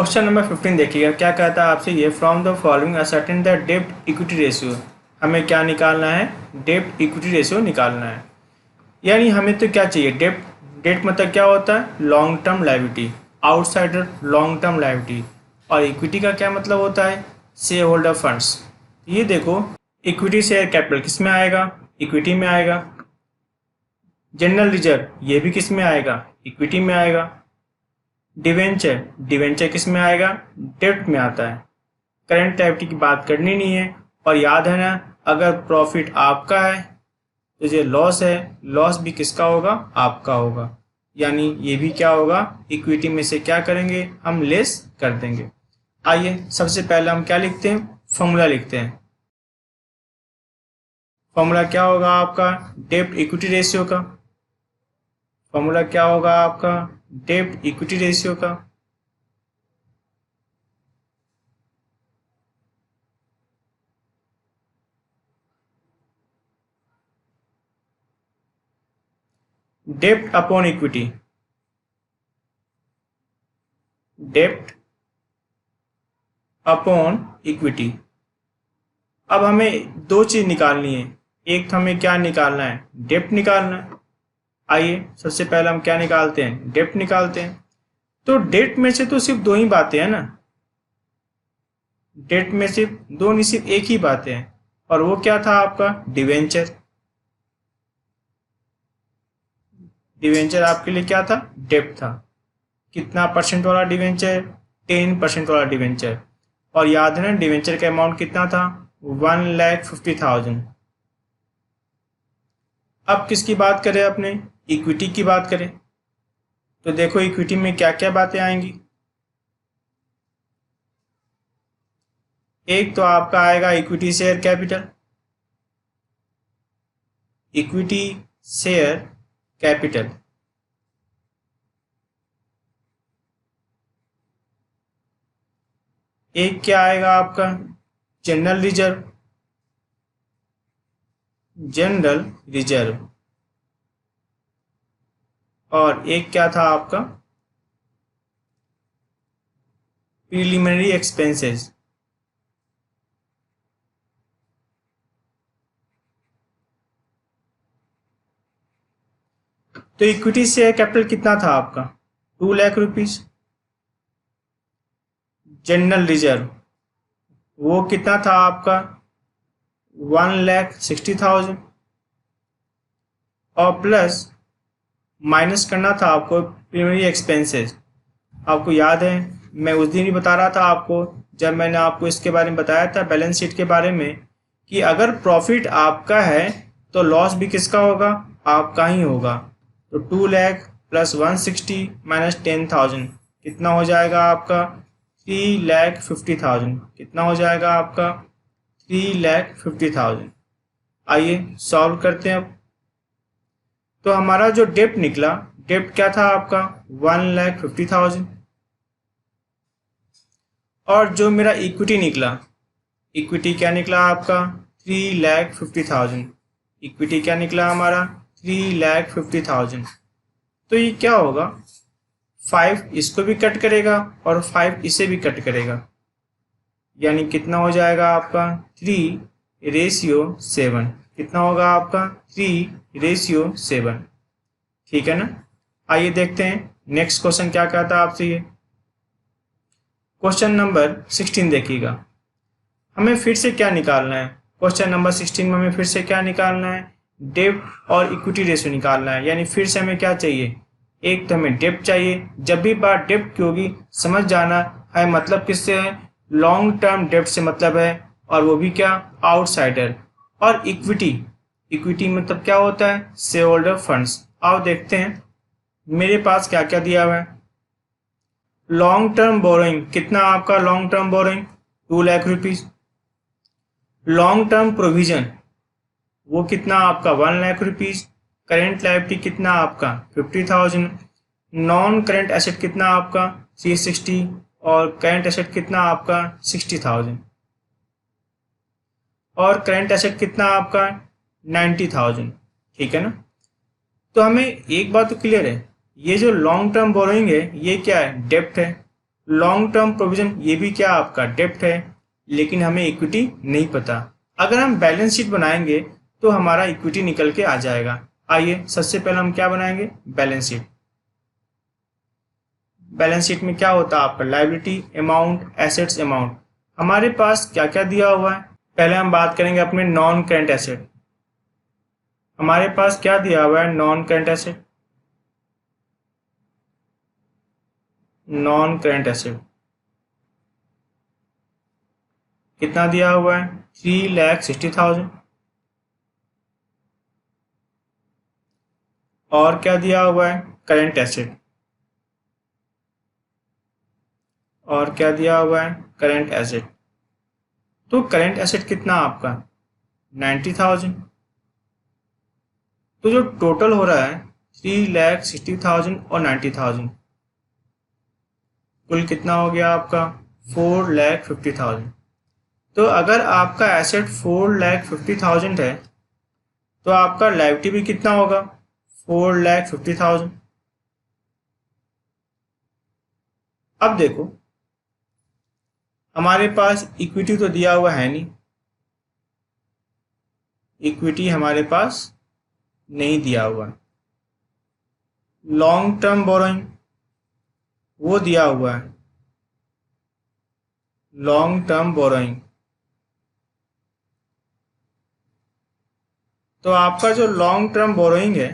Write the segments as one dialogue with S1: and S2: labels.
S1: Question number 15 देखिएगा, क्या कहता है आपसे ये, from the following ascertain the डेब्ट इक्विटी रेशियो। हमें क्या निकालना है, डेब्ट इक्विटी रेशियो निकालना है। यानी हमें तो क्या चाहिए, डेट मतलब क्या होता है, long term liability, outsider long term liability. और इक्विटी का क्या मतलब होता है, शेयर होल्डर फंड्स। ये देखो, इक्विटी शेयर कैपिटल किस में आएगा, इक्विटी में आएगा। जनरल रिजर्व ये भी किस में आएगा, इक्विटी में आएगा। डिवेंचर किस में आएगा, डेब्ट में आता है। करंट लायबिलिटी की बात करनी नहीं है। और याद है ना, अगर प्रॉफिट आपका है तो जो लॉस है, लॉस भी किसका होगा, आपका होगा। यानी ये भी क्या होगा, इक्विटी में से क्या करेंगे, हम लेस कर देंगे। आइए सबसे पहले हम क्या लिखते हैं, फॉर्मूला लिखते हैं। फॉर्मूला क्या होगा आपका, डेब्ट इक्विटी रेशियो का। फॉर्मूला क्या होगा आपका, डेब्ट इक्विटी रेशियो का। डेब्ट अपॉन इक्विटी, डेब्ट अपॉन इक्विटी। अब हमें दो चीज निकालनी है, एक तो हमें क्या निकालना है, डेब्ट निकालना है। आइए सबसे पहले हम क्या निकालते हैं, डेब्ट निकालते हैं। तो डेब्ट में से तो सिर्फ दो ही बातें हैं ना, डेब्ट में सिर्फ दो नहीं, सिर्फ एक ही बातें हैं। और वो क्या था आपका, डिवेंचर। डिवेंचर आपके लिए क्या था, डेब्ट था। कितना परसेंट वाला डिवेंचर, 10% वाला डिवेंचर। और याद है ना, डिवेंचर का अमाउंट कितना था, 1,50,000। अब किसकी बात करें, अपने इक्विटी की बात करें। तो देखो इक्विटी में क्या क्या बातें आएंगी। एक तो आपका आएगा equity share capital, equity share capital. एक क्या आएगा आपका, जनरल रिजर्व, जनरल रिजर्व। और एक क्या था आपका, प्रीलिमिनरी एक्सपेंसेस। तो इक्विटी शेयर कैपिटल कितना था आपका, 2 लाख रुपीज। जनरल रिजर्व वो कितना था आपका, 1,60,000। और प्लस माइनस करना था आपको प्रीलिमिनरी एक्सपेंसेस। आपको याद है, मैं उस दिन ही बता रहा था आपको, जब मैंने आपको इसके बारे में बताया था, बैलेंस शीट के बारे में, कि अगर प्रॉफिट आपका है तो लॉस भी किसका होगा, आपका ही होगा। तो 2 लाख प्लस 160 माइनस 10,000 कितना हो जाएगा आपका, 3,50,000। कितना हो जाएगा आपका, 3,50,000। आइए सॉल्व करते हैं अब। तो हमारा जो डेब्ट निकला, डेब्ट क्या था आपका, 1,50,000। और जो मेरा इक्विटी निकला, इक्विटी क्या निकला आपका, 3,50,000। इक्विटी क्या निकला हमारा, 3,50,000। तो ये क्या होगा, 5 इसको भी कट करेगा और 5 इसे भी कट करेगा। यानी कितना हो जाएगा आपका, 3:7। कितना होगा आपका, 3:7। ठीक है ना। आइए देखते हैं नेक्स्ट क्वेश्चन क्या कहता है आपसे ये। क्वेश्चन नंबर 16 देखिएगा, हमें फिर से क्या निकालना है। क्वेश्चन नंबर 16 में हमें फिर से क्या निकालना है, डेब्ट और इक्विटी रेशियो निकालना है। यानी फिर से हमें क्या चाहिए, एक तो हमें डेब्ट चाहिए। जब भी बात डेब्ट की होगी समझ जाना है, मतलब किससे है, लॉन्ग टर्म डेब्ट से मतलब है, और वो भी क्या, आउटसाइडर। और इक्विटी, इक्विटी मतलब क्या होता है, शेयर होल्डर फंड्स। आओ देखते हैं मेरे पास क्या क्या दिया हुआ है। लॉन्ग टर्म बोरोइंग, कितना आपका long term borrowing, 2 lakh rupees. Long term provision वो कितना आपका, 1 लाख रुपीज। करेंट लायबिलिटी कितना आपका, 50,000। नॉन करेंट एसेट कितना आपका, 360। और करेंट एसेट कितना आपका, 60,000। और करेंट एसेट कितना आपका, 90,000। ठीक है ना। तो हमें एक बात तो क्लियर है, ये जो लॉन्ग टर्म बोरोइंग है ये क्या है, डेब्ट है। लॉन्ग टर्म प्रोविजन ये भी क्या आपका डेप्ट है, लेकिन हमें इक्विटी नहीं पता। अगर हम बैलेंस शीट बनाएंगे तो हमारा इक्विटी निकल के आ जाएगा। आइए सबसे पहले हम क्या बनाएंगे, बैलेंस शीट। बैलेंस शीट में क्या होता है आपका, लायबिलिटी अमाउंट, एसेट्स अमाउंट। हमारे पास क्या क्या दिया हुआ है, पहले हम बात करेंगे अपने नॉन करेंट एसेट। हमारे पास क्या दिया हुआ है, non current asset. Non current asset कितना दिया हुआ है, 3,60,000। और क्या दिया हुआ है, करेंट एसेट। और क्या दिया हुआ है, करेंट एसेट। तो करेंट एसेट कितना आपका, 90,000। तो जो टोटल हो रहा है 3,60,000 और 90,000, कुल कितना हो गया आपका, 4,50,000। तो अगर आपका एसेट 4,50,000 है तो आपका लायबिलिटी भी कितना होगा, 4,50,000। अब देखो हमारे पास इक्विटी तो दिया हुआ है नहीं, इक्विटी हमारे पास नहीं दिया हुआ। लॉन्ग टर्म बोरोइंग वो दिया हुआ है, लॉन्ग टर्म बोरोइंग। तो आपका जो लॉन्ग टर्म बोरोइंग है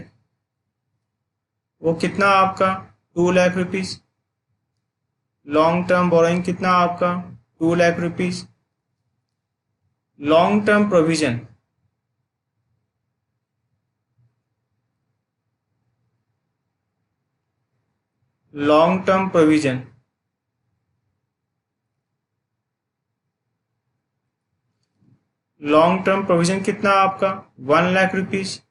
S1: वो कितना आपका, 2,00,000 रुपीज। लॉन्ग टर्म बोरोइंग कितना आपका, 2,00,000 rupees. Long term provision, long term provision long term provision कितना आपका, 1,00,000 rupees.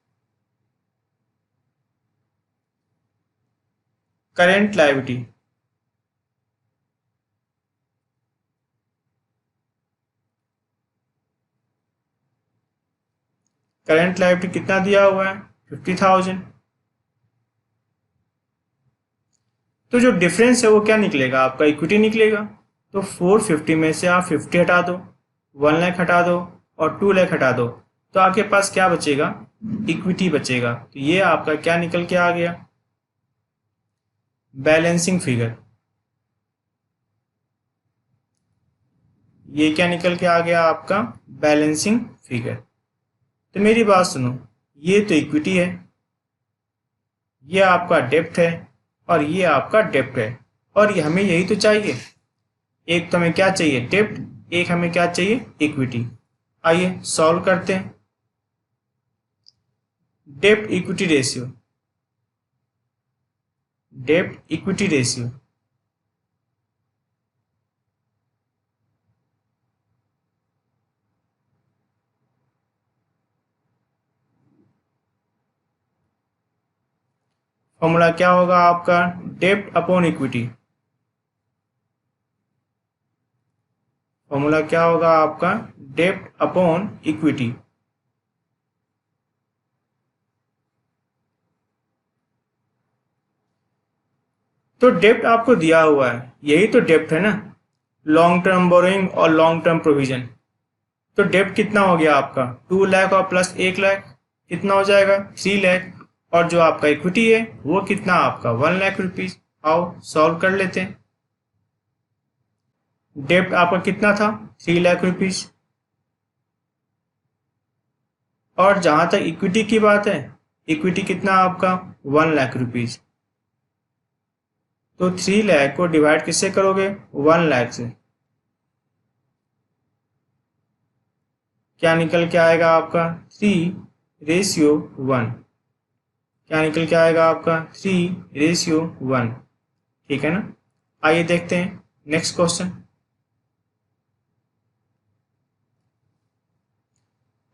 S1: Current liability, current liability कितना दिया हुआ है, 50,000। तो जो डिफरेंस है वो क्या निकलेगा आपका, इक्विटी निकलेगा। तो 450 में से आप 50 हटा दो, 1,00,000 हटा दो और 2,00,000 हटा दो, तो आपके पास क्या बचेगा, इक्विटी बचेगा। तो ये आपका क्या निकल के आ गया, बैलेंसिंग फिगर। ये क्या निकल के आ गया आपका, बैलेंसिंग फिगर। तो मेरी बात सुनो, ये तो इक्विटी है, ये आपका डेप्ट है और ये आपका डेप्ट है, और ये हमें यही तो चाहिए। एक तो हमें क्या चाहिए, डेप्ट, एक हमें क्या चाहिए, इक्विटी। आइए सॉल्व करते हैं। डेप्ट इक्विटी रेशियो, डेप्ट इक्विटी रेशियो फॉर्मूला क्या होगा आपका, डेप्ट अपॉन इक्विटी। फॉर्मूला क्या होगा आपका, डेप्ट अपॉन इक्विटी। तो डेप्ट आपको दिया हुआ है, यही तो डेप्ट है ना, लॉन्ग टर्म बोरोइंग और लॉन्ग टर्म प्रोविजन। तो डेप्ट कितना हो गया आपका, 2,00,000 और प्लस 1,00,000 कितना हो जाएगा, 3,00,000। और जो आपका इक्विटी है वो कितना आपका, 1,00,000 रुपीज। आओ सॉल्व कर लेते हैं। डेप्ट आपका कितना था, 3,00,000 रुपीज। और जहां तक इक्विटी की बात है, इक्विटी कितना आपका, 1,00,000 रुपीज। तो 3,00,000 को डिवाइड किससे करोगे, 1,00,000 से। क्या निकल के आएगा आपका, 3:1। क्या निकल के आएगा आपका, 3:1। ठीक है ना। आइए देखते हैं नेक्स्ट क्वेश्चन।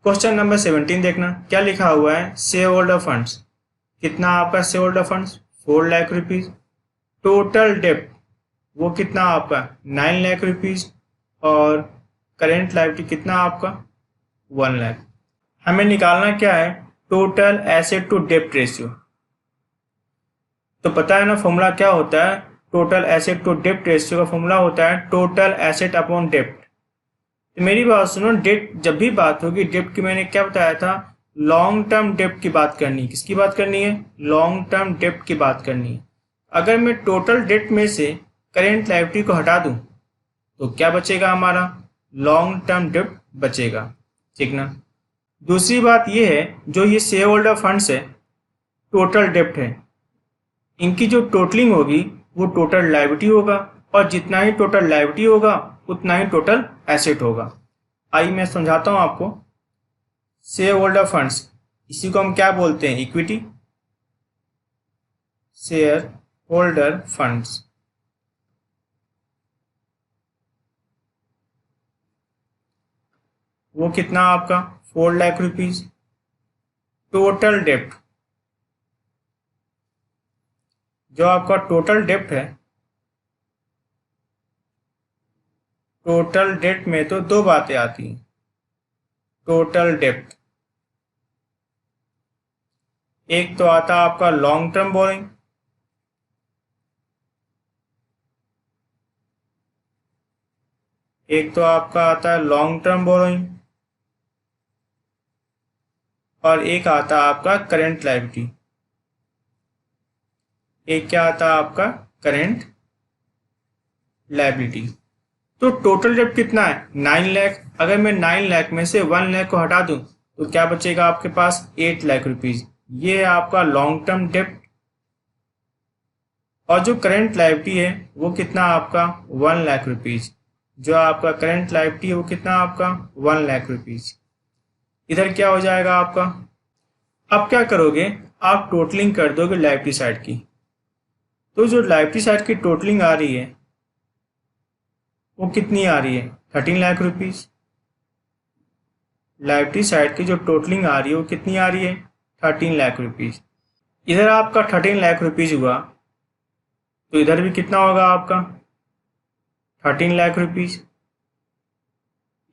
S1: क्वेश्चन नंबर 17 देखना क्या लिखा हुआ है, शेयर होल्डर फंड्स। कितना आपका share holder funds, 4,00,000 rupees. Total डेप्ट वो कितना आपका, 9,00,000 रुपीज। और करेंट लायबिलिटी कितना आपका, 1,00,000। हमें निकालना क्या है, टोटल एसेट टू डेप्ट रेशियो। तो पता है ना फॉर्मूला क्या होता है, टोटल एसेट टू डेप्ट रेशियो का फॉर्मूला होता है टोटल एसेट अपॉन डेप्ट। तो मेरी बात सुनो, डेट जब भी बात होगी डेप्ट की, मैंने क्या बताया था, लॉन्ग टर्म डेप्ट की बात करनी है। किसकी बात करनी है? लॉन्ग टर्म डेप्ट की बात करनी है। अगर मैं टोटल डेप्ट में से करेंट लायबिलिटी को हटा दूं तो क्या बचेगा? हमारा लॉन्ग टर्म डेप्ट बचेगा, ठीक ना। दूसरी बात यह है, जो ये शेयर होल्डर फंड्स है, टोटल डेप्ट है, इनकी जो टोटलिंग होगी वो टोटल लायबिलिटी होगा, और जितना ही टोटल लायबिलिटी होगा उतना ही टोटल एसेट होगा। आइए मैं समझाता हूं आपको। शेयर होल्डर फंड्स, इसी को हम क्या बोलते हैं? इक्विटी। शेयर होल्डर फंड्स, वो कितना आपका? 4 लाख रुपीज। टोटल डेप्ट, जो आपका टोटल डेप्ट है, टोटल डेप्ट में तो दो बातें आती हैं। टोटल डेप्ट, एक तो आता है आपका लॉन्ग टर्म बोरिंग, एक तो आपका आता है लॉन्ग टर्म बोरोइंग, और एक आता है आपका करेंट लायबिलिटी। एक क्या आता है आपका? Current liability. तो टोटल डेप्ट कितना है? 9 लाख। अगर मैं 9 लाख में से 1 लाख को हटा दूं तो क्या बचेगा आपके पास? 8 लाख रुपीज। ये है आपका लॉन्ग टर्म डेप्ट। और जो करेंट लायबिलिटी है वो कितना आपका? 1 लाख रुपीज। जो आपका करंट लायबिलिटी है वो कितना आपका? 1 लाख रुपीज। इधर क्या हो जाएगा आपका? अब क्या करोगे? आप टोटलिंग कर दोगे लायबिलिटी साइड की। तो जो लायबिलिटी साइड की टोटलिंग आ रही है वो कितनी आ रही है? 13 लाख रुपीज। लायबिलिटी साइड की जो टोटलिंग आ रही है वो कितनी आ रही है? 13 लाख रुपीज। इधर आपका 13 लाख रुपीज हुआ तो इधर भी कितना होगा आपका? 13 लाख रुपीज।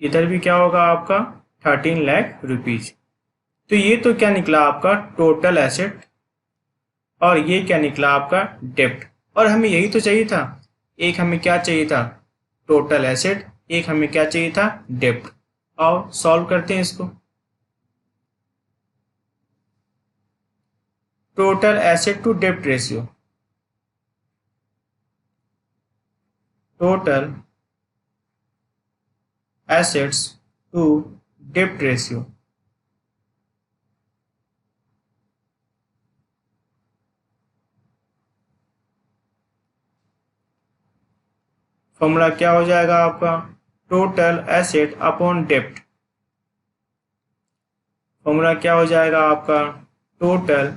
S1: इधर भी क्या होगा आपका? 13 लाख रुपीज। तो ये तो क्या निकला आपका? Total asset. और ये क्या निकला आपका? डेप्ट। और हमें यही तो चाहिए था। एक हमें क्या चाहिए था? Total asset. एक हमें क्या चाहिए था? डेप्ट। आओ सॉल्व करते हैं इसको। टोटल एसेट टू डेप्ट रेशियो, टोटल एसेट्स टू डेप्ट रेशियो। फॉर्मूला क्या हो जाएगा आपका? टोटल एसेट अपॉन डेप्ट। फॉर्मूला क्या हो जाएगा आपका? टोटल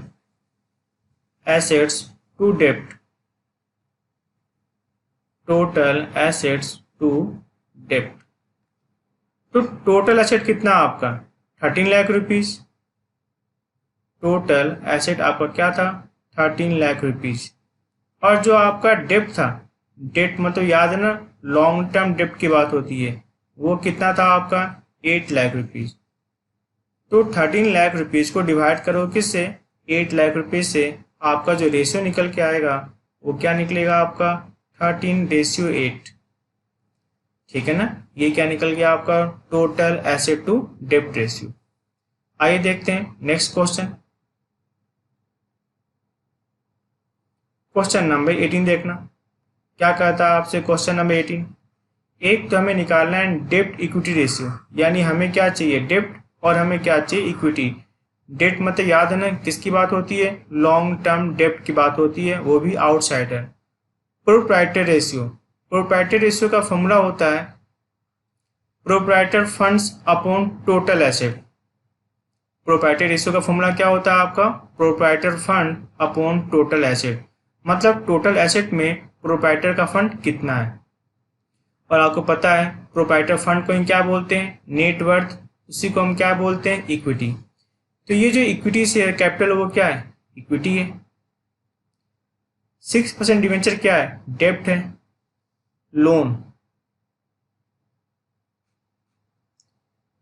S1: एसेट्स टू डेप्ट। टोटल एसेट्स टू डेप्ट। तो टोटल एसेट कितना आपका? 13 लाख रुपीज। टोटल एसेट आपका क्या था? 13 लाख रुपीज। और जो आपका डेप्ट था, डेप्ट मतलब याद है ना, लॉन्ग टर्म डेप्ट की बात होती है, वो कितना था आपका? 8 लाख रुपीज। तो 13 लाख रुपीज को डिवाइड करो किससे? 8 लाख रुपीज से। आपका जो रेशियो निकल के आएगा वो क्या निकलेगा आपका? 13:8। ठीक है ना। ये क्या निकल गया आपका? टोटल एसेट टू डेप्ट रेशियो। आइए देखते हैं नेक्स्ट क्वेश्चन। क्वेश्चन नंबर 18 देखना क्या कहता है आपसे। क्वेश्चन नंबर 18, एक तो हमें निकालना है डेप्ट इक्विटी रेशियो, यानी हमें क्या चाहिए? डेप्ट, और हमें क्या चाहिए? इक्विटी। डेप्ट मतलब याद है ना किसकी बात होती है? लॉन्ग टर्म डेप्ट की बात होती है, वो भी outsider. Proprietor ratio, proprietor ratio का फॉर्मूला होता है proprietor funds upon total asset. Proprietor ratio का फॉर्मूला क्या होता है आपका? Proprietor fund upon total asset. मतलब टोटल एसेट में प्रोप्राइटर का फंड कितना है। और आपको पता है प्रोप्राइटर फंड को हम क्या बोलते हैं? Net worth. उसी को हम क्या बोलते हैं? इक्विटी। तो ये जो इक्विटी शेयर कैपिटल वो क्या है? इक्विटी है। 6% डिवेंचर क्या है? डेप्ट है। लोन,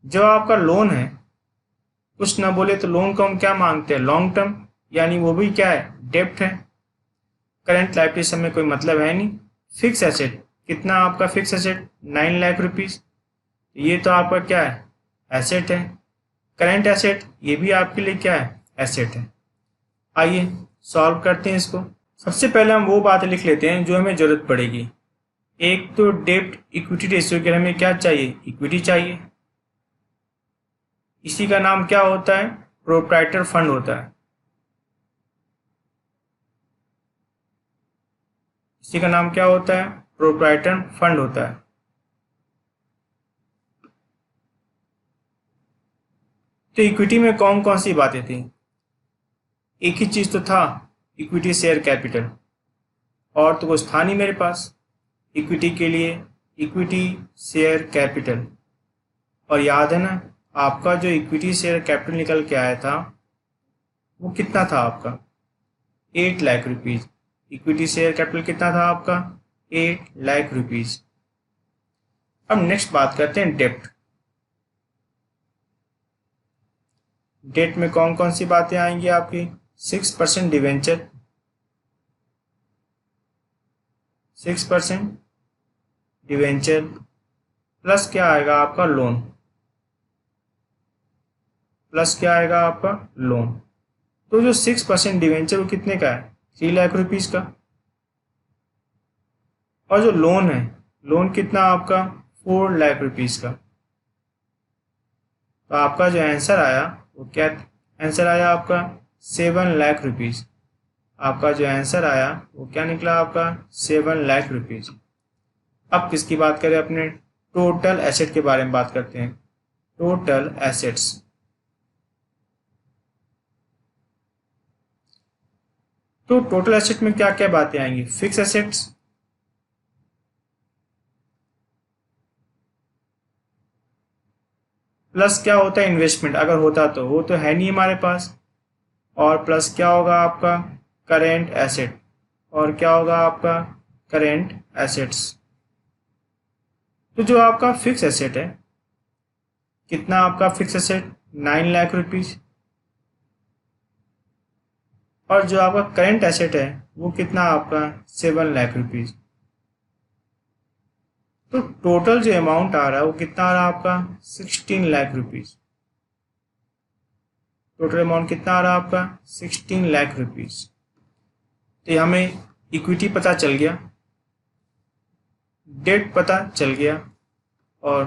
S1: जो आपका लोन है, कुछ ना बोले तो लोन को हम क्या मांगते हैं? लॉन्ग टर्म, यानी वो भी क्या है? डेप्ट है। करंट लाइबिलिटी से हमें कोई मतलब है नहीं। फिक्स एसेट, कितना आपका फिक्स एसेट 9 लाख रुपीज़, ये तो आपका क्या है, एसेट है। करंट एसेट, ये भी आपके लिए क्या है, एसेट है। आइए सॉल्व करते हैं इसको। सबसे पहले हम वो बातें लिख लेते हैं जो हमें ज़रूरत पड़ेगी। एक तो डेब्ट इक्विटी रेशियो के लिए हमें क्या चाहिए, इक्विटी चाहिए। इसी का नाम क्या होता है, प्रोप्राइटर फंड होता है। इसी का नाम क्या होता है, प्रोप्राइटर फंड होता है। तो इक्विटी में कौन कौन सी बातें थी, एक ही चीज़ तो था, इक्विटी शेयर कैपिटल, और तो कुछ था नहीं मेरे पास इक्विटी के लिए, इक्विटी शेयर कैपिटल। और याद है ना, आपका जो इक्विटी शेयर कैपिटल निकल के आया था वो कितना था आपका, 8 lakh rupees. Equity share capital कितना था आपका, 8 लाख रुपीज़। अब नेक्स्ट बात करते हैं डेप्ट। डेट में कौन कौन सी बातें आएंगी आपकी, 6% डिवेंचर, 6% डिवेंचर प्लस क्या आएगा आपका लोन, प्लस क्या आएगा आपका लोन। तो जो 6% डिवेंचर वो कितने का है, 3 लाख रुपीज़ का। और जो लोन है, लोन कितना आपका, 4 लाख रुपीज़ का। तो आपका जो आंसर आया वो क्या आंसर आया आपका, 7 लाख रुपीज़। आपका जो आंसर आया वो क्या निकला आपका, 7 लाख रुपीज़। अब किसकी बात करें, अपने टोटल एसेट के बारे में बात करते हैं। टोटल एसेट्स, तो टोटल एसेट में क्या क्या बातें आएंगी, फिक्स एसेट्स, प्लस क्या होता है इन्वेस्टमेंट, अगर होता तो, वो तो है नहीं हमारे पास। और प्लस क्या होगा आपका करेंट एसेट, और क्या होगा आपका करेंट एसेट्स। तो जो आपका फिक्स एसेट है, कितना आपका फिक्स एसेट, 9 लाख रुपीज़। और जो आपका करेंट एसेट है वो कितना आपका, 7 लाख रुपीज़। तो टोटल जो अमाउंट आ रहा है वो कितना आ रहा है आपका, 16 लाख रुपीज़। टोटल अमाउंट कितना आ रहा है आपका, 16 लाख रुपीज़। तो हमें इक्विटी पता चल गया, डेट पता चल गया, और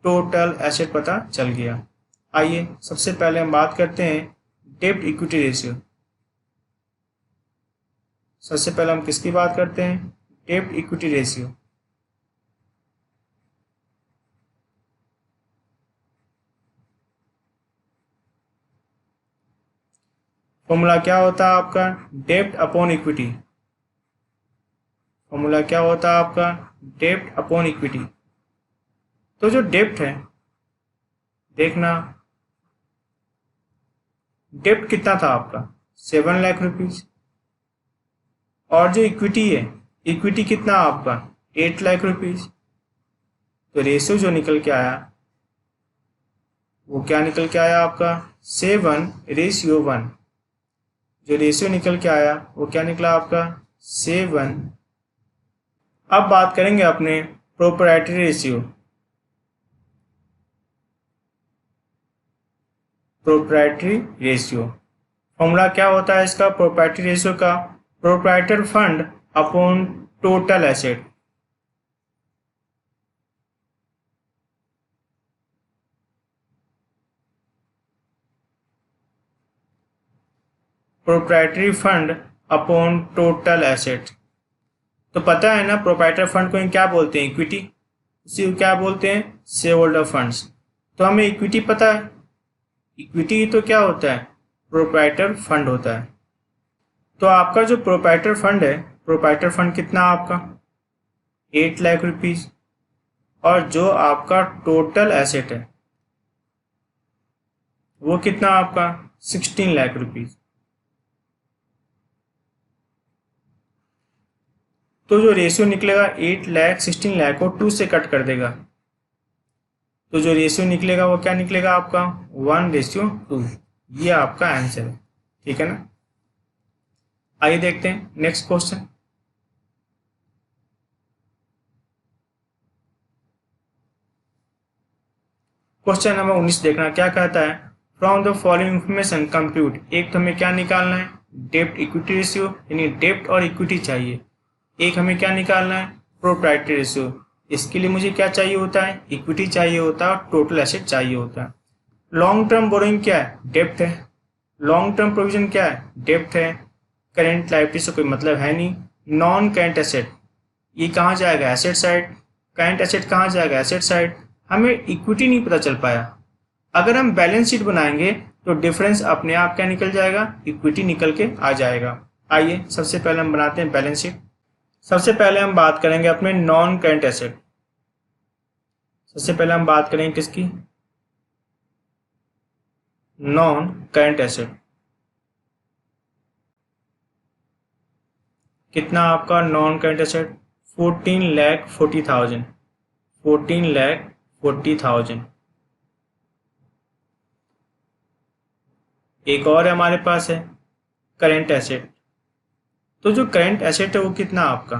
S1: टोटल एसेट पता चल गया। आइए सबसे पहले हम बात करते हैं डेब्ट इक्विटी रेशियो। सबसे पहले हम किसकी बात करते हैं, डेब्ट इक्विटी रेशियो। फॉर्मूला क्या होता है आपका, डेब्ट अपॉन इक्विटी। फॉर्मूला क्या होता है आपका, डेब्ट अपॉन इक्विटी। तो जो डेब्ट है, देखना डेब्ट कितना था आपका, 7 लाख रुपीज़। और जो इक्विटी है, इक्विटी कितना आपका, 8 लाख रुपीज़। तो रेशियो जो निकल के आया वो क्या निकल के आया आपका, 7:1। जो रेशियो निकल के आया वो क्या निकला आपका, 7। अब बात करेंगे अपने proprietary ratio. Proprietary ratio formula क्या होता है इसका, प्रोप्राइटरी रेशियो का, proprietor fund upon total asset. Proprietary fund upon total asset. तो पता है ना, प्रोप्राइटर फंड को क्या बोलते हैं, इक्विटी। इसी को क्या बोलते हैं, शेयर होल्डर फंड्स। तो हमें इक्विटी पता है, इक्विटी तो क्या होता है, प्रोप्राइटर फंड होता है। तो आपका जो प्रोप्राइटर फंड है, प्रोप्राइटर फंड कितना आपका, 8 लाख रुपीज़। और जो आपका टोटल एसेट है वो कितना आपका, 16 लाख रुपीज़। तो जो रेशियो निकलेगा 8 लाख 16 लाख को 2 से कट कर देगा। तो जो रेशियो निकलेगा वो क्या निकलेगा आपका, 1:2। ये आपका आंसर है, ठीक है ना। आइए देखते हैं नेक्स्ट क्वेश्चन। क्वेश्चन नंबर 19 देखना क्या कहता है, from the following information compute. एक तो हमें क्या निकालना है, डेब्ट इक्विटी रेशियो, यानी डेब्ट और इक्विटी चाहिए। एक हमें क्या निकालना है, प्रोप्राइटरी रेशियो। इसके लिए मुझे क्या चाहिए होता है, इक्विटी चाहिए होता है और टोटल एसेट चाहिए होता है। लॉन्ग टर्म बोरोइंग क्या है, डेब्ट है। लॉन्ग टर्म प्रोविजन क्या है, डेब्ट है। करेंट लायबिलिटी से कोई मतलब है नहीं। नॉन करेंट एसेट, ये कहाँ जाएगा, एसेट साइड। करेंट एसेट कहाँ जाएगा, एसेट साइड। हमें इक्विटी नहीं पता चल पाया। अगर हम बैलेंस शीट बनाएंगे तो डिफरेंस अपने आप क्या निकल जाएगा, इक्विटी निकल के आ जाएगा। आइए सबसे पहले हम बनाते हैं बैलेंस शीट। सबसे पहले हम बात करेंगे अपने नॉन करेंट एसेट। सबसे पहले हम बात करेंगे किसकी, नॉन करेंट एसेट। कितना आपका नॉन करेंट एसेट, 14,40,000। 14,40,000। एक और हमारे पास है करेंट एसेट। तो जो करेंट एसेट है वो कितना आपका,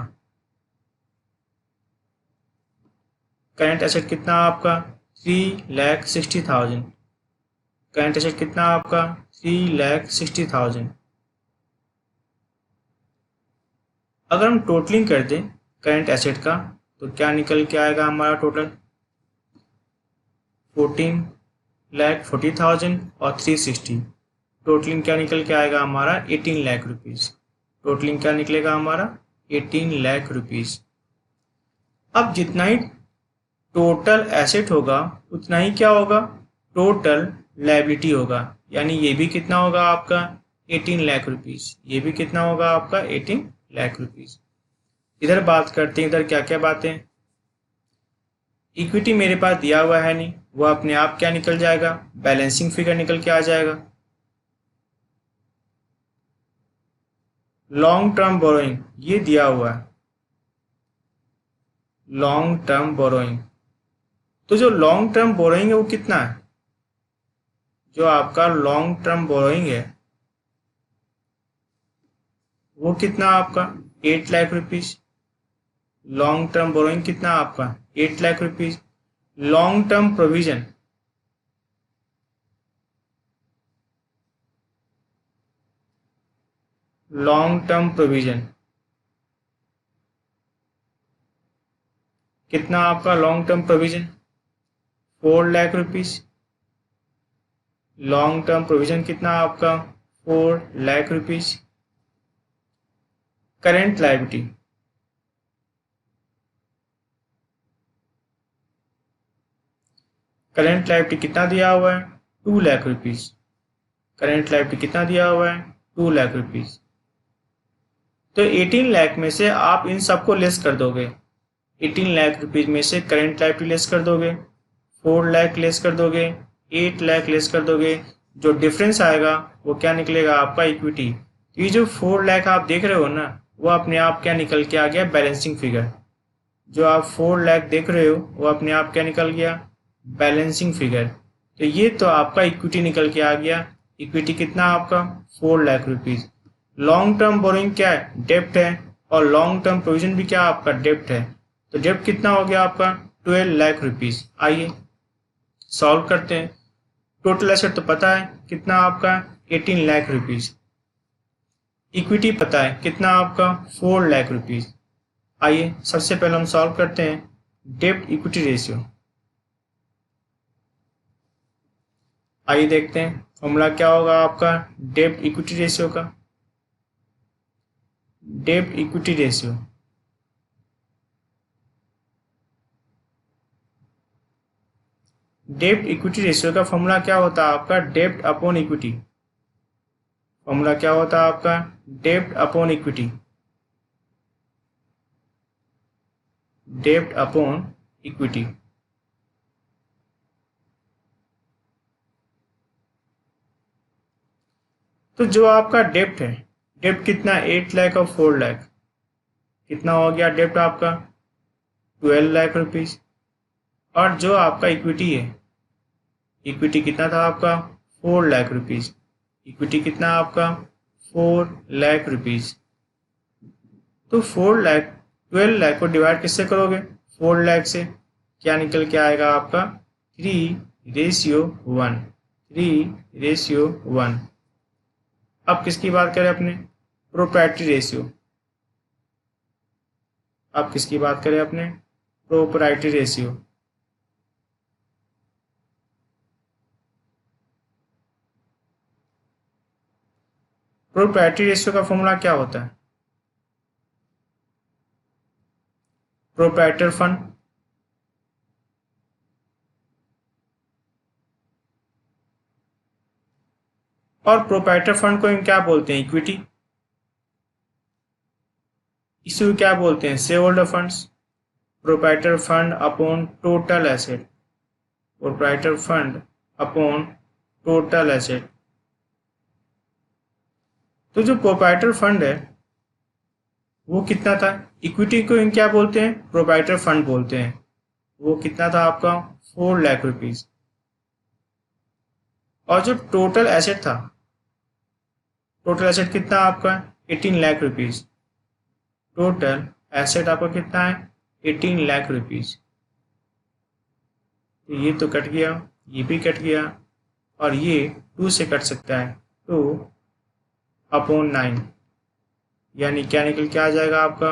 S1: करेंट एसेट कितना आपका 3,60,000। करेंट एसेट कितना आपका 3,60,000। अगर हम टोटलिंग कर दें करेंट एसेट का तो क्या निकल के आएगा हमारा टोटल, 14,40,000 और 360। टोटलिंग क्या निकल के आएगा हमारा 18 लाख रुपीज़। टोटलिंग क्या निकलेगा हमारा 18 लाख रुपीज़। अब जितना ही टोटल एसेट होगा उतना ही क्या होगा, टोटल लायबिलिटी होगा। यानी ये भी कितना होगा आपका 18 लाख रुपीज़, ये भी कितना होगा आपका 18 लाख रुपीज़। इधर बात करते हैं, इधर क्या क्या बातें। इक्विटी मेरे पास दिया हुआ है नहीं, वह अपने आप क्या निकल जाएगा, बैलेंसिंग फिगर निकल के आ जाएगा। लॉन्ग टर्म बोरोइंग ये दिया हुआ है, लॉन्ग टर्म बोरोइंग। तो जो लॉन्ग टर्म बोरोइंग है वो कितना है, जो आपका लॉन्ग टर्म बोरोइंग है वो कितना आपका 8 lakh rupees. Long term borrowing कितना आपका 8 lakh rupees. Long term provision, long term provision कितना आपका, long term provision 4 lakh rupees. Long term provision कितना आपका 4 lakh rupees. Current liability, current liability कितना दिया हुआ है 2 लाख रुपीज़। करेंट लायबिलिटी कितना दिया हुआ है 2 लाख रुपीज़। तो 18 लाख में से आप इन सबको लेस कर दोगे। 18 लाख रुपीज़ में से करेंट लायबिलिटी लेस कर दोगे, 4 लाख लेस कर दोगे, 8 लाख लेस कर दोगे। जो डिफरेंस आएगा वो क्या निकलेगा आपका इक्विटी। तो ये जो 4 लाख आप देख रहे हो ना वो अपने आप क्या निकल के आ गया, बैलेंसिंग फिगर। जो आप 4 लाख देख रहे हो वो अपने आप क्या निकल गया, बैलेंसिंग फिगर। तो ये तो आपका इक्विटी निकल के आ गया। इक्विटी कितना आपका 4 lakh rupees. Long term borrowing क्या है, डेप्ट है। और लॉन्ग टर्म प्रोविजन भी क्या आपका डेप्ट है। तो डेप्ट कितना हो गया आपका 12 लाख रुपीज़। आइए सॉल्व करते हैं। टोटल एसेट तो पता है कितना आपका 18 लाख रुपीज़। इक्विटी पता है कितना आपका 4 लाख रुपीज़। आइए सबसे पहले हम सॉल्व करते हैं डेब्ट इक्विटी रेशियो। आइए देखते हैं फॉर्मूला क्या होगा आपका डेब्ट इक्विटी रेशियो का। डेब्ट इक्विटी रेशियो, डेब्ट इक्विटी रेशियो का फॉर्मूला क्या होता है आपका डेब्ट अपॉन इक्विटी। फॉर्मूला क्या होता है आपका डेब्ट अपॉन इक्विटी, डेब्ट अपॉन इक्विटी। तो जो आपका डेब्ट है, डेब्ट कितना 8 लाख और 4 लाख, कितना हो गया डेब्ट आपका 12 लाख रुपीज़। और जो आपका इक्विटी है, इक्विटी कितना था आपका 4 लाख रुपीज़। इक्विटी कितना आपका 4 लाख रुपीज़। तो 4 लाख 12 लाख को डिवाइड किससे करोगे 4 लाख से, क्या निकल के आएगा आपका 3 रेशियो 1, 3:1। अब किसकी बात करें अपने? Proprietary ratio. अब किसकी बात करें अपने? Proprietary ratio. प्रोप्राइटरी रेशियो का फॉर्मूला क्या होता है? प्रोप्राइटर फंड और प्रोप्राइटर फंड को हम क्या बोलते हैं? इक्विटी। इसे क्या बोलते हैं? Share holder funds. Proprietor fund upon total asset, proprietor fund upon total asset. तो जो प्रोप्राइटर फंड है वो कितना था? इक्विटी को हम क्या बोलते हैं? प्रोप्राइटर फंड बोलते हैं। वो कितना था आपका? 4 लाख रुपीज। और जो टोटल एसेट था, टोटल एसेट कितना आपका? 18 लाख रुपीज। टोटल एसेट आपका कितना है? 18 लाख रुपीज। तो ये तो कट गया, ये भी कट गया, और ये 2 से कट सकता है, 2/9, यानी क्या निकल के आ जाएगा आपका?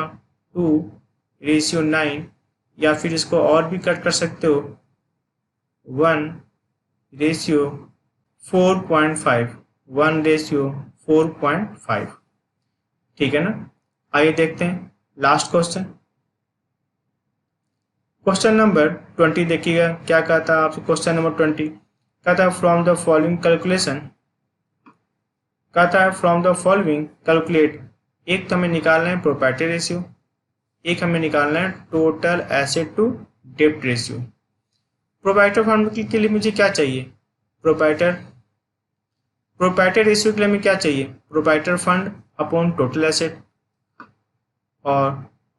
S1: 2:9, या फिर इसको और भी कट कर सकते हो, 1:4.5, 1:4.5। ठीक है ना? आइए देखते हैं लास्ट क्वेश्चन। क्वेश्चन नंबर 20 देखिएगा क्या कहता है आपसे। क्वेश्चन नंबर 20 कहता है फ्रॉम द फॉलोइंग कैलकुलेशन, कहता है फ्रॉम द फॉलोइंग कैलकुलेट। एक तो हमें निकालना है प्रोप्राइटरी रेशियो, एक हमें निकालना है टोटल एसेट टू डेब्ट रेशियो। प्रोप्राइटर फंड के लिए मुझे क्या चाहिए? प्रोप्राइटर रेशियो के लिए हमें क्या चाहिए? Proprietor fund upon total asset, और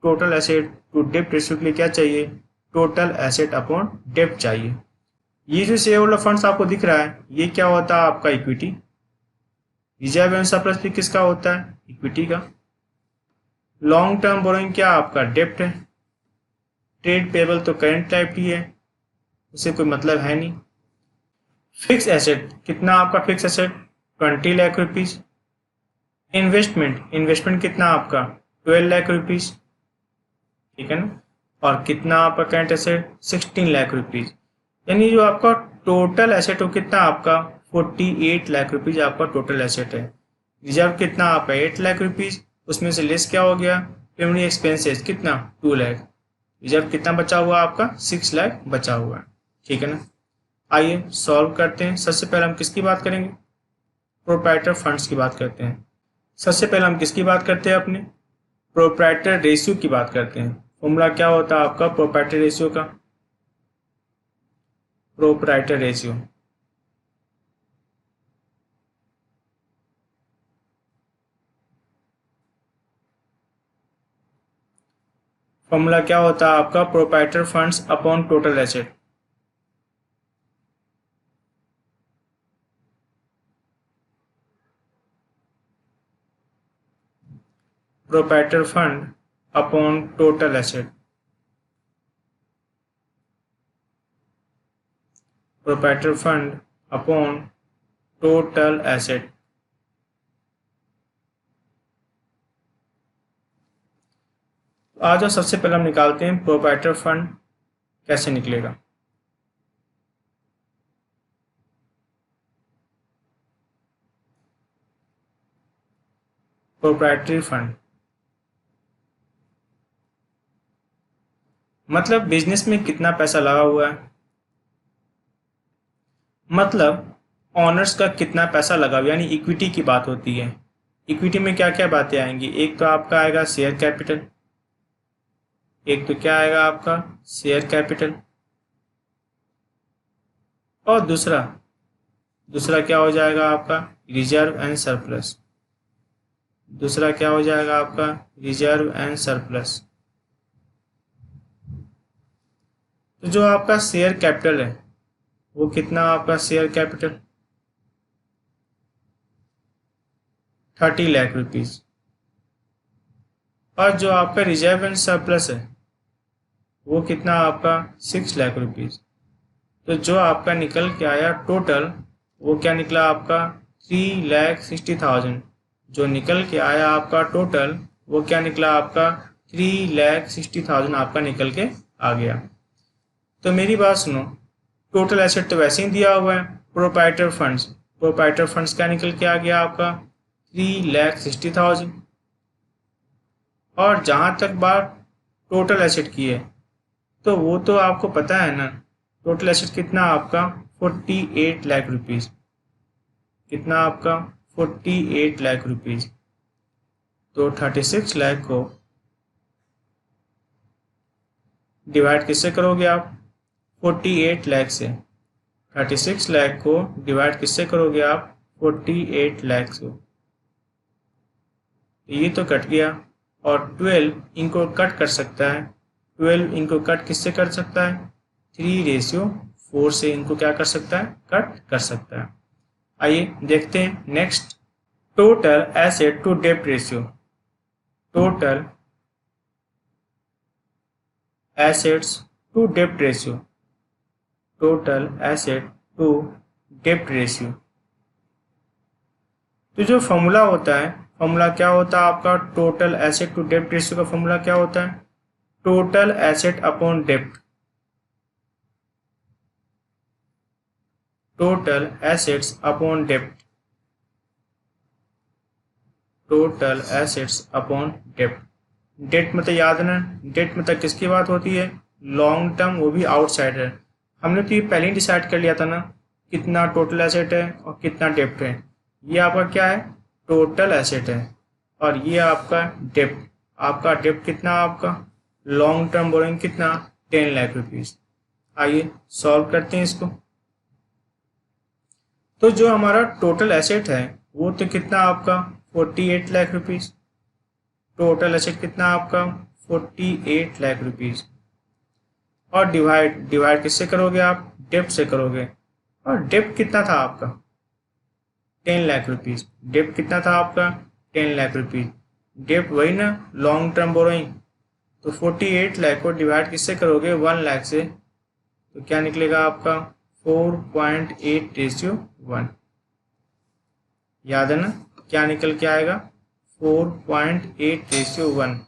S1: टोटल एसेट टू डेब्ट रेशियो के लिए क्या चाहिए? टोटल एसेट अपॉन डेब्ट चाहिए। ये जो शेयर होल्डर फंड्स आपको दिख रहा है, ये क्या होता है आपका? इक्विटी। रिजर्व एंड सरप्लस भी किसका होता है? इक्विटी का। लॉन्ग टर्म बोरोइंग क्या आपका? डेब्ट है। ट्रेड पेबल तो करेंट लायबिलिटी है, उसे कोई मतलब है नहीं। फिक्स एसेट कितना आपका? Fix asset 20 lakh rupees. Investment कितना आपका? 12 लाख रुपीज। ठीक है ना? और कितना आपका करंट एसेट? 16 लाख रुपीज। यानी जो आपका टोटल एसेट हो कितना आपका? 48 लाख रुपीज आपका टोटल एसेट है। रिजर्व कितना आपका? 8 लाख रुपीज। उसमें से लेस क्या हो गया? पेमेंट एक्सपेंसेस कितना? 2 लाख। रिजर्व कितना बचा हुआ आपका? 6 लाख बचा हुआ है। ठीक है ना? आइए सॉल्व करते हैं। सबसे पहले हम किसकी बात करेंगे? प्रोप्राइटर फंड्स की बात करते हैं। सबसे पहले हम किसकी बात करते हैं? अपने प्रोप्राइटर रेशियो की बात करते हैं। फॉर्मूला क्या होता है आपका प्रोप्राइटर रेशियो का? प्रोप्राइटर रेशियो फॉर्मूला क्या होता है आपका? Proprietor funds upon total asset. Proprietor fund upon total asset. Proprietor fund upon total asset. आज सबसे पहले हम निकालते हैं प्रोप्राइटर फंड कैसे निकलेगा। प्रोप्राइटरी फंड मतलब बिजनेस में कितना पैसा लगा हुआ है, मतलब ऑनर्स का कितना पैसा लगा हुआ, यानी इक्विटी की बात होती है। इक्विटी में क्या क्या बातें आएंगी? एक तो आपका आएगा शेयर कैपिटल, एक तो क्या आएगा आपका? शेयर कैपिटल, और दूसरा क्या हो जाएगा आपका? Reserve and surplus. दूसरा क्या हो जाएगा आपका? Reserve and surplus. तो जो आपका शेयर कैपिटल है वो कितना आपका? Share capital 30 lakh rupees. और जो आपका रिजर्व एंड सरप्लस है वो कितना आपका? 6 लाख रुपीज। तो जो आपका निकल के आया टोटल वो क्या निकला आपका 3,60,000। जो निकल के आया आपका टोटल वो क्या निकला आपका 3,60,000 आपका निकल के आ गया। तो मेरी बात सुनो, टोटल एसेट तो वैसे ही दिया हुआ है, प्रोप्राइटर फंड्स क्या निकल के आ गया आपका 3,60,000। और जहां तक बात टोटल एसेट की है तो वो तो आपको पता है ना, टोटल एसेट कितना आपका 48 लाख रुपीज। कितना आपका 48 लाख रुपीज। तो 36 लाख को डिवाइड किससे करोगे आप 48 लाख से। 36 लाख को डिवाइड किससे करोगे आप 48 लाख से। ये तो कट गया और 12 इनको कट कर सकता है। 12 इनको कट किससे कर सकता है 3:4 से इनको क्या कर सकता है कट कर सकता है। आइए देखते हैं नेक्स्ट, टोटल एसेट टू डेब्ट रेशियो। टोटल एसेट्स टू डेब्ट रेशियो। टोटल एसेट टू डेब्ट रेशियो। तो जो फॉर्मूला होता है, फॉर्मूला क्या होता है आपका टोटल एसेट टू डेब्ट रेशियो का फॉर्मूला क्या होता है टोटल एसेट अपॉन डेब्ट। टोटल एसेट्स अपॉन डेब्ट। टोटल एसेट्स अपॉन डेब्ट। डेट मतलब याद ना, डेट मतलब किसकी बात होती है लॉन्ग टर्म, वो भी आउटसाइडर। हमने तो ये पहले ही डिसाइड कर लिया था ना कितना टोटल एसेट है और कितना डेब्ट है। ये आपका क्या है टोटल एसेट है और ये आपका डेब्ट। आपका डेब्ट कितना आपका लॉन्ग टर्म बोरोइंग कितना 10 लाख रुपीज। आइए सॉल्व करते हैं इसको। तो जो हमारा टोटल एसेट है वो तो कितना आपका 48 लाख रुपीज। टोटल एसेट कितना आपका 48 लाख रुपीज और डिवाइड किससे करोगे आप डेब्ट से करोगे। और डेब्ट कितना था आपका 10 लाख रुपीज। डेब्ट कितना था आपका 10 लाख रुपीज। डेब्ट वही ना लॉन्ग टर्म बोरोइंग। तो 48 लाख को डिवाइड किससे करोगे 1 लाख से, तो क्या निकलेगा आपका 4.8:1। याद है ना क्या निकल के आएगा 4.8:1।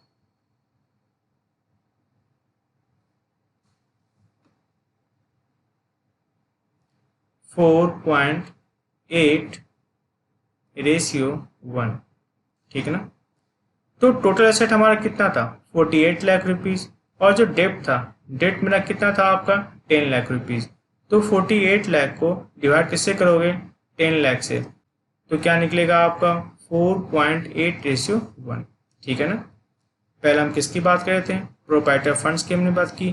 S1: ठीक है ना। तो टोटल एसेट हमारा कितना था 48 लाख रुपीज और जो डेब्ट था, डेब्ट मेरा कितना था आपका 10 लाख रुपीज। तो 48 लाख को डिवाइड किससे करोगे 10 लाख से, तो क्या निकलेगा आपका 4.8:1। ठीक है ना। पहले हम किसकी बात कर रहे थे प्रोप्राइटर फंड्स की हमने बात की।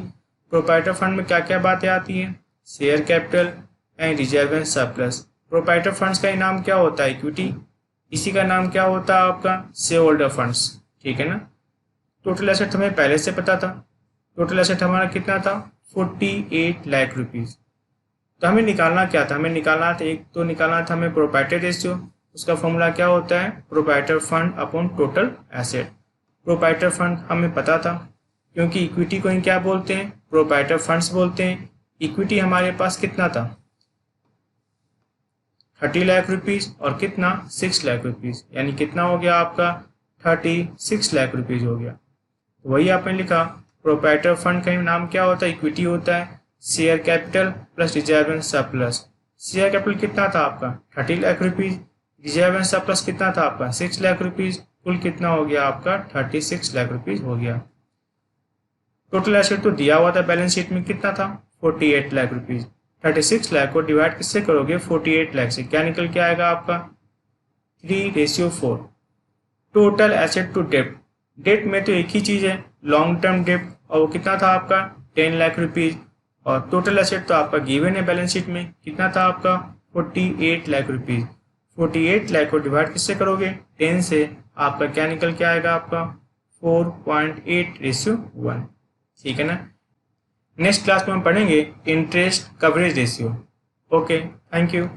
S1: प्रोप्राइटर फंड में क्या क्या बातें आती हैं share capital and reserve and surplus. Proprietor funds का नाम क्या होता है इक्विटी। इसी का नाम क्या होता है आपका शेयर होल्डर फंड्स। ठीक है ना। टोटल एसेट हमें पहले से पता था, टोटल एसेट हमारा कितना था 48 लाख रुपीज। तो हमें निकालना क्या था, हमें निकालना था एक तो निकालना था हमें प्रोप्राइटर रेशियो। उसका फॉर्मूला क्या होता है proprietor fund upon total asset. Proprietor fund हमें पता था क्योंकि इक्विटी को ही क्या बोलते हैं प्रोप्राइटर फंड्स बोलते हैं। इक्विटी हमारे पास कितना था 30 लाख रुपीज और कितना 6 लाख रुपीज, यानी कितना हो गया आपका 36 लाख रुपीज हो गया। तो वही आपने लिखा प्रोप्राइटर फंड का नाम क्या होता है इक्विटी होता है share capital plus reserve and surplus. Share capital कितना था आपका 30 lakh rupees, reserve and surplus कितना था आपका 6 लाख रुपीज, कुल कितना हो गया आपका 36 लाख रुपीज हो गया। टोटल एसेट तो दिया हुआ था बैलेंस शीट में कितना था 48 लाख रुपीज। 36 लाख को डिवाइड किससे करोगे 48 लाख से, क्या निकल के आएगा आपका 3:4। टोटल एसेट टू डेब्ट। डेब्ट में तो एक ही चीज है लॉन्ग टर्म डेब्ट और वो कितना था आपका 10 लाख रुपीज। और टोटल एसेट तो आपका गिवन है बैलेंस शीट में कितना था आपका 48 लाख रुपीज। 48 लाख को डिवाइड किससे करोगे 10 से, आपका क्या निकल के आएगा आपका 4.8:1। ठीक है ना। नेक्स्ट क्लास में हम पढ़ेंगे interest coverage ratio. Okay, thank you.